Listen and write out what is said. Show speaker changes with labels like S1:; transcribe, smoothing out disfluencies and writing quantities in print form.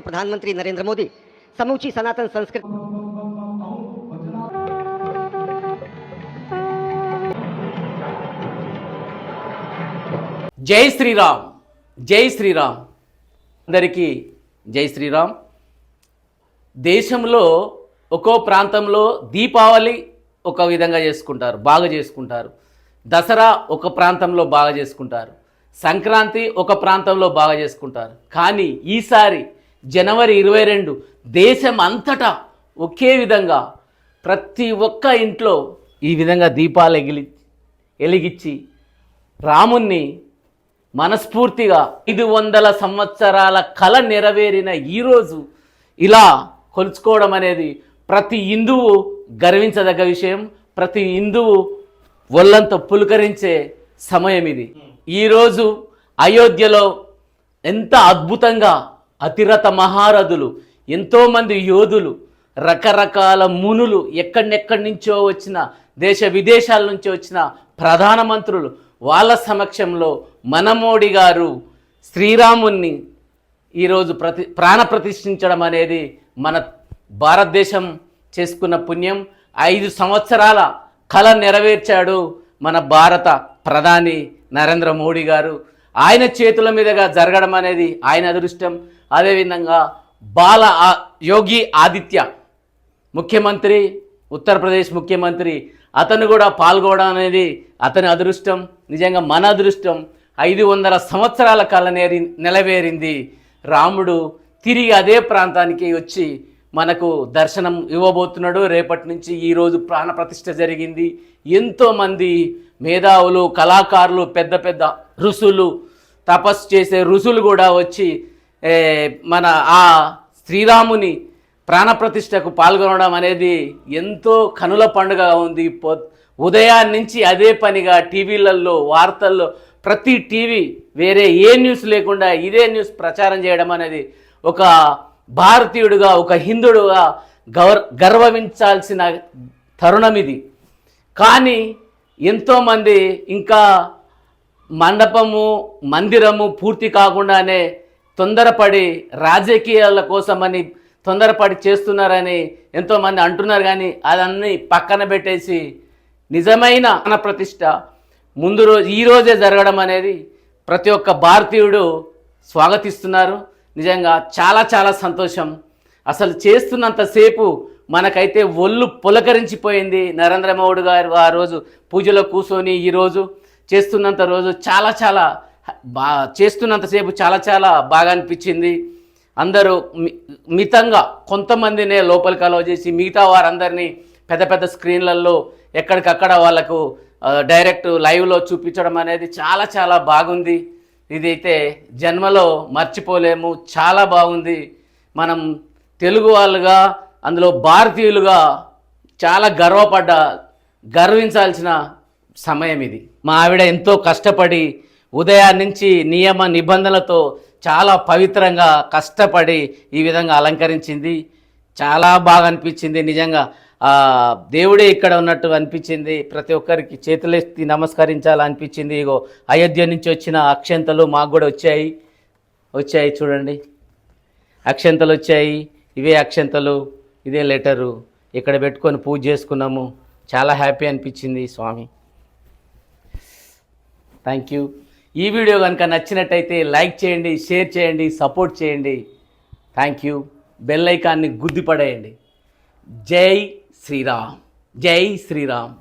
S1: प्रधानमंत्री नरेंद्र मोदी समूची सनातन संस्कृति
S2: जय श्रीराम जय श्रीराम అందరికీ జై శ్రీరామ్. దేశంలో ఒక్కో ప్రాంతంలో దీపావళి ఒక విధంగా చేసుకుంటారు, బాగా చేసుకుంటారు. దసరా ఒక ప్రాంతంలో బాగా చేసుకుంటారు. సంక్రాంతి ఒక ప్రాంతంలో బాగా చేసుకుంటారు. కానీ ఈసారి జనవరి 22 దేశం అంతటా ఒకే విధంగా ప్రతి ఒక్క ఇంట్లో ఈ విధంగా దీపాలు ఎలిగించి రాముణ్ణి మనస్ఫూర్తిగా 500 సంవత్సరాల కళ నెరవేరిన ఈరోజు ఇలా కొలుచుకోవడం అనేది ప్రతి హిందువు గర్వించదగ్గ విషయం. ప్రతి హిందువు ఒళ్ళంతా పులకరించే సమయం ఇది. ఈరోజు అయోధ్యలో ఎంత అద్భుతంగా అతిరథ మహారథులు, ఎంతోమంది యోధులు, రకరకాల మునులు, ఎక్కడెక్కడి నుంచో వచ్చిన దేశ విదేశాల నుంచి వచ్చిన ప్రధానమంత్రులు, వాళ్ళ సమక్షంలో మన మోడీ గారు శ్రీరాముణ్ణి ఈరోజు ప్రాణ ప్రతిష్ఠించడం అనేది మన భారతదేశం చేసుకున్న పుణ్యం. 5 సంవత్సరాల కళ నెరవేర్చాడు మన భారత ప్రధాని నరేంద్ర మోడీ గారు. ఆయన చేతుల మీదుగా జరగడం అనేది ఆయన అదృష్టం. అదేవిధంగా యోగి ఆదిత్య ముఖ్యమంత్రి, ఉత్తరప్రదేశ్ ముఖ్యమంత్రి, అతను కూడా పాల్గొనడం అనేది అతని అదృష్టం. నిజంగా మన అదృష్టం. 500 సంవత్సరాల కళ నెరవేరింది. రాముడు తిరిగి అదే ప్రాంతానికి వచ్చి మనకు దర్శనం ఇవ్వబోతున్నాడు. రేపటి నుంచి ఈరోజు ప్రాణప్రతిష్ఠ జరిగింది. ఎంతోమంది మేధావులు, కళాకారులు, పెద్ద పెద్ద ఋషులు, తపస్సు చేసే ఋషులు కూడా వచ్చి మన ఆ శ్రీరాముని ప్రాణప్రతిష్ఠకు పాల్గొనడం అనేది ఎంతో కనుల పండుగగా ఉంది. ఉదయాన్నించి అదే పనిగా టీవీలలో, వార్తల్లో, ప్రతి టీవీ వేరే ఏ న్యూస్ లేకుండా ఇదే న్యూస్ ప్రచారం చేయడం అనేది ఒక భారతీయుడుగా, ఒక హిందువుడుగా గర్వించాల్సిన తరుణం ఇది. కానీ ఎంతోమంది ఇంకా మందిరము పూర్తి కాకుండానే తొందరపడి రాజకీయాల కోసమని తొందరపడి చేస్తున్నారని ఎంతోమంది అంటున్నారు. కానీ అదన్నీ పక్కన పెట్టేసి నిజమైన ప్రతిష్ఠ ఈరోజే జరగడం అనేది ప్రతి ఒక్క భారతీయుడు స్వాగతిస్తున్నారు. నిజంగా చాలా చాలా సంతోషం. అసలు చేస్తున్నంతసేపు మనకైతే ఒళ్ళు పులకరించిపోయింది. నరేంద్ర మోడీ గారు ఆ రోజు పూజలో కూర్చొని ఈరోజు చేస్తున్నంతసేపు చాలా చాలా బాగా అనిపించింది. అందరూ మితంగా కొంతమందినే లోపలికి అలౌ చేసి మిగతా వారందరినీ పెద్ద పెద్ద స్క్రీన్లలో ఎక్కడికక్కడ వాళ్ళకు డైరెక్ట్ లైవ్లో చూపించడం అనేది చాలా చాలా బాగుంది. ఇదైతే జన్మలో మర్చిపోలేము. చాలా బాగుంది. మనం తెలుగు వాళ్ళుగా, అందులో భారతీయులుగా చాలా గర్వించాల్సిన సమయం ఇది. మా ఆవిడ ఎంతో కష్టపడి ఉదయాన్నించి నియమ నిబంధనలతో చాలా పవిత్రంగా కష్టపడి ఈ విధంగా అలంకరించింది. చాలా బాగా అనిపించింది. నిజంగా దేవుడే ఇక్కడ ఉన్నట్టు అనిపించింది. ప్రతి ఒక్కరికి చేతులెత్తి నమస్కరించాలనిపించింది. ఇగో అయోధ్య నుంచి వచ్చిన అక్షంతలు మాకు కూడా వచ్చాయి చూడండి. అక్షంతలు వచ్చాయి. ఇవే అక్షంతలు, ఇదే లెటరు ఇక్కడ పెట్టుకొని పూజ చేసుకున్నాము. చాలా హ్యాపీ అనిపించింది స్వామి. Thank you. ఈ వీడియో కనుక నచ్చినట్టయితే లైక్ చేయండి, షేర్ చేయండి, సపోర్ట్ చేయండి. Thank you. బెల్ ఐకాన్ని గుద్దిపడేయండి. జై శ్రీరామ్, జై శ్రీరామ్.